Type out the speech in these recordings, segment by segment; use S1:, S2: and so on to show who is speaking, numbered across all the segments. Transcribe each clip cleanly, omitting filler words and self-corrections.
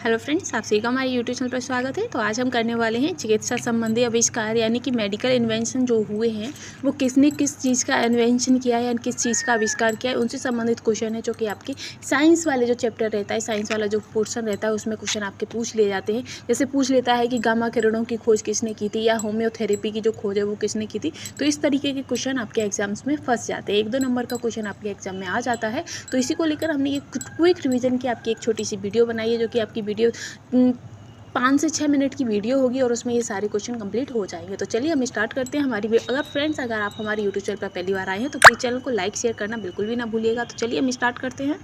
S1: Hello friends, आप सभी का हमारे यूट्यूब चैनल पर स्वागत है। तो आज हम करने वाले हैं चिकित्सा संबंधी आविष्कार यानी कि मेडिकल इन्वेंशन जो हुए हैं वो किसने किस चीज़ का इन्वेंशन किया है यानी किस चीज़ का आविष्कार किया है, उनसे संबंधित क्वेश्चन है जो कि आपके साइंस वाले जो चैप्टर रहता है, साइंस वाला जो पोर्शन रहता है उसमें क्वेश्चन आपके पूछ लिए जाते हैं। जैसे पूछ लेता है कि गामा किरणों की खोज किसने की थी या होम्योथेरेपी की जो खोज है वो किसने की थी। तो इस तरीके के क्वेश्चन आपके एग्जाम्स में फंस जाते हैं। 1-2 नंबर का क्वेश्चन आपके एग्जाम में आ जाता है। तो इसी को लेकर हमने ये क्विक रिविजन की आपकी एक छोटी सी वीडियो बनाई है, जो कि आपकी वीडियो 5 से 6 मिनट की वीडियो होगी और उसमें ये सारे क्वेश्चन कंप्लीट हो जाएंगे। तो चलिए हम स्टार्ट करते हैं हमारी अगर आप हमारे यूट्यूब चैनल पर पहली बार आए हैं तो प्लीज़ चैनल को लाइक शेयर करना बिल्कुल भी ना भूलिएगा। तो चलिए हम स्टार्ट करते हैं।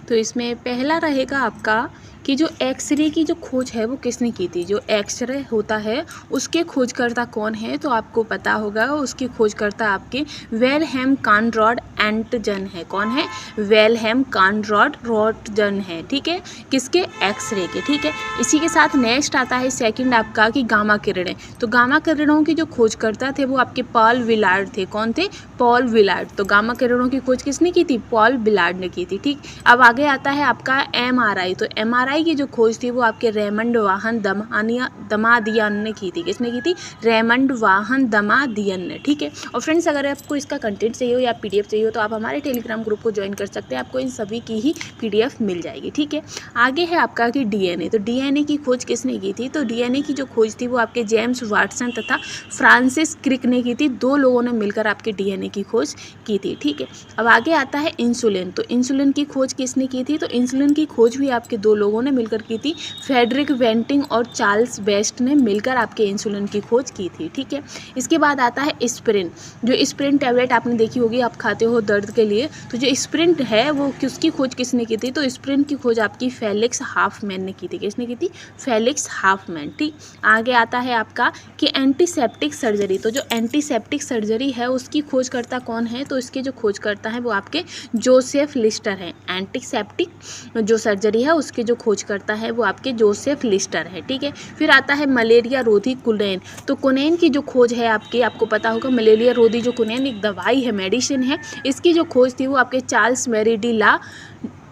S1: तो इसमें पहला रहेगा आपका कि जो एक्सरे की जो खोज है वो किसने की थी। जो एक्सरे होता है उसके खोजकर्ता कौन है, तो आपको पता होगा उसके खोजकर्ता आपके वेलहेम कॉनराड एंटजन है। कौन है? वेलहेम कॉनराड रोटजन है। ठीक है, किसके? एक्सरे के। ठीक है, इसी के साथ नेक्स्ट आता है सेकंड आपका कि गामा किरणें। तो गामा किरणों की जो खोजकर्ता थे वो आपके पॉल विलार्ड थे। कौन थे? Paul Willard. तो गामा किरणों की खोज किसने की थी? पॉल विलार्ड ने की थी। ठीक, अब आगे आता है आपका एमआरआई। तो एमआरआई की जो खोज थी वो आपके रेमंड वाहन दमादियन ने की थी। किसने की थी? रेमंड वाहन दमादियन ने। ठीक है, और फ्रेंड्स अगर आपको इसका कंटेंट चाहिए हो या पीडीएफ चाहिए हो तो आप हमारे टेलीग्राम ग्रुप को ज्वाइन कर सकते हैं। आपको इन सभी की ही पीडीएफ मिल जाएगी। ठीक है, आगे है आपका कि डीएनए। तो डीएनए की खोज किसने की थी? तो डीएनए की जो खोज थी वो आपके जेम्स वाटसन तथा फ्रांसिस क्रिक ने की थी। 2 लोगों ने मिलकर आपके डीएनए की खोज की थी। ठीक है, अब आगे आता है इंसुलिन। तो इंसुलिन की खोज किसने की थी? तो इंसुलिन की खोज भी आपके 2 लोगों ने मिलकर की थी। फ्रेडरिक वेंटिंग और चार्ल्स वेस्ट ने मिलकर आपके इंसुलिन की खोज की थी। ठीक है, इसके बाद आता है एस्पिरिन। जो एस्पिरिन टैबलेट आपने देखी होगी, आप खाते हो दर्द के लिए। तो जो एस्पिरिन है वो किसकी खोज किसने की थी? तो एस्पिरिन की खोज आपकी फेलिक्स हाफमैन ने की थी। किसने की थी? Felix Hopman. ठीक, आगे आता है आपका कि एंटीसेप्टिक सर्जरी। तो जो एंटीसेप्टिक सर्जरी है उसकी खोजकर्ता कौन है? तो इसके जो खोजकर्ता हैं वो आपके जोसेफ लिस्टर हैं। एंटीसेप्टिक जो सर्जरी है उसके जो खोजकर्ता है वो आपके जोसेफ लिस्टर है। ठीक है, फिर आता है मलेरिया रोधी कुनैन। तो कुनैन की जो खोज है आपको पता होगा, मलेरिया रोधी जो कुनैन एक दवाई है, मेडिसिन है, इसकी जो खोज थी वो आपके चार्ल्स मैरी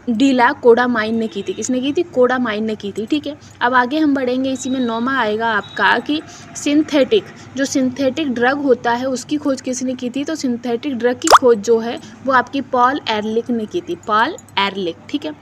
S1: डीला कोडामाइन ने की थी। किसने की थी? कोडामाइन ने की थी। ठीक है, अब आगे हम बढ़ेंगे। इसी में 9वां आएगा आपका कि जो सिंथेटिक ड्रग होता है उसकी खोज किसने की थी? तो सिंथेटिक ड्रग की खोज जो है वो आपकी पॉल एरलिक ने की थी। पॉल एरलिक। ठीक है,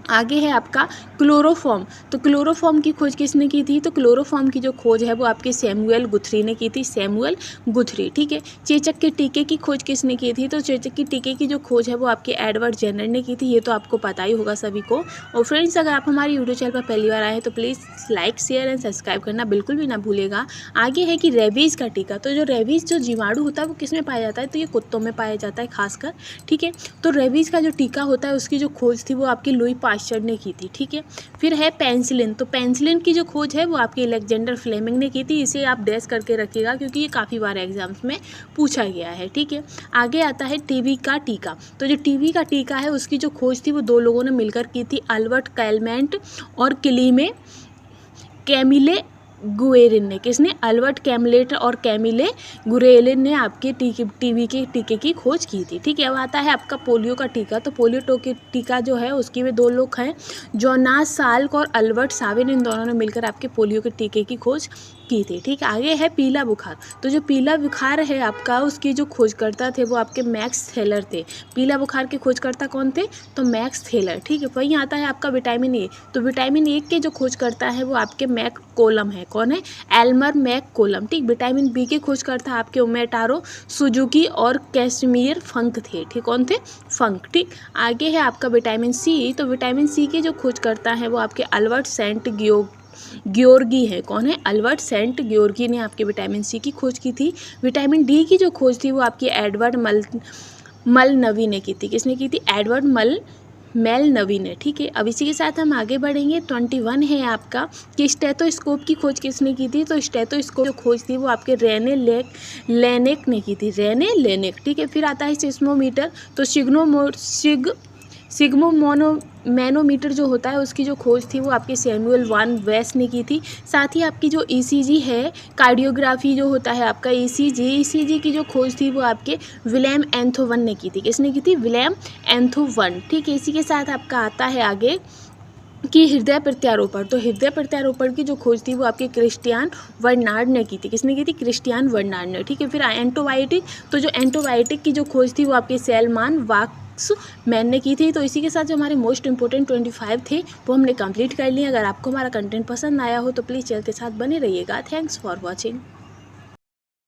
S1: आगे है आपका क्लोरोफॉर्म। तो क्लोरोफॉर्म की खोज किसने की थी? तो क्लोरोफॉर्म की जो खोज है वो आपके सैमुअल गुथरी ने की थी। सैमुअल गुथरी। ठीक है, चेचक के टीके की खोज किसने की थी? तो चेचक के टीके की जो खोज है वो आपके एडवर्ड जेनर ने की थी। ये तो आपको पता ही होगा सभी को। और फ्रेंड्स अगर आप हमारे यूट्यूब चैनल पर पहली बार आए हैं तो please like share and subscribe करना बिल्कुल भी ना भूलेगा। आगे है कि रेबीज़ का टीका। तो जो रेबीज़ जो जीवाणु होता है वो किस में पाया जाता है? तो ये कुत्तों में पाया जाता है खासकर। ठीक है, तो रेबीज़ का जो टीका होता है उसकी जो खोज थी वो आपकी लुई पाश्चर ने की थी। ठीक है, फिर है पेंसिलिन। तो पेंसिलिन की जो खोज है वो आपके अलेक्जेंडर फ्लेमिंग ने की थी। इसे आप डैश करके रखिएगा क्योंकि ये काफ़ी बार एग्जाम्स में पूछा गया है। ठीक है, आगे आता है टीबी का टीका। तो जो टीबी का टीका है उसकी जो खोज थी वो 2 लोगों ने मिलकर की थी, अल्बर्ट कैलमेंट और कैमिले गुएरिन ने। किसने? अल्बर्ट कैमलेट और कैमिले गुरेलिन ने आपके टीबी के टीके की खोज की थी। ठीक है, अब आता है आपका पोलियो का टीका। तो पोलियो के टीका जो है उसकी में 2 लोग हैं, जोनास साल्क और अल्बर्ट साविन। इन दोनों ने मिलकर आपके पोलियो के टीके की खोज की थी। ठीक है, आगे है पीला बुखार। तो जो पीला बुखार है आपका उसकी जो खोजकर्ता थे वो आपके मैक्स थेलर थे। पीला बुखार के खोजकर्ता कौन थे? तो मैक्स थेलर। ठीक है, वहीं आता है आपका विटामिन ए। तो विटामिन ए के जो खोजकर्ता है वो आपके मैक कोलम है। कौन है? Elmer McCollum. ठीक, विटामिन बी के खोजकर्ता आपके उमेटारो सुजुकी और कैश्मीर फंक थे। ठीक, कौन थे? फंक। ठीक, आगे है आपका विटामिन सी। तो विटामिन सी के जो खोजकर्ता है वो आपके अल्बर्ट सेंट ग्योर्गी है। कौन है? अल्बर्ट सेंट ग्योर्गी ने आपके विटामिन सी की खोज की थी। विटामिन डी की जो खोज थी वो आपकी एडवर्ड मल नवी ने की थी। किसने की थी? एडवर्ड मेल नवी ने। ठीक है, अब इसी के साथ हम आगे बढ़ेंगे। 21 है आपका कि स्टेथोस्कोप की खोज किसने की थी? तो स्टेथोस्कोप जो खोज थी वो आपके रेने लेनेक ने की थी। Rene Laennec. ठीक है, फिर आता है सिस्मोमीटर। तो सिग्मो मैनोमीटर जो होता है उसकी जो खोज थी वो आपके सैमुअल वान वेस्ट ने की थी। साथ ही आपकी जो ईसीजी है, कार्डियोग्राफी जो होता है आपका ईसीजी की जो खोज थी वो आपके विलियम एंथोवन ने की थी। किसने की थी? विलियम एंथोवन। ठीक है, इसी के साथ आपका आता है आगे कि हृदय प्रत्यारोपण। तो हृदय प्रत्यारोपण की जो खोज थी वो आपके क्रिस्टियान बर्नार्ड ने की थी। किसने की थी? क्रिस्टियान बर्नार्ड ने। ठीक है, फिर एंटीबायोटिक, तो जो एंटीबायोटिक की जो खोज थी वो आपके सेलमान वाक्समैन ने की थी। तो इसी के साथ जो हमारे मोस्ट इंपॉर्टेंट 25 थे वो हमने कंप्लीट कर लिए। अगर आपको हमारा कंटेंट पसंद आया हो तो प्लीज़ चैनल के साथ बने रहिएगा। Thanks for watching.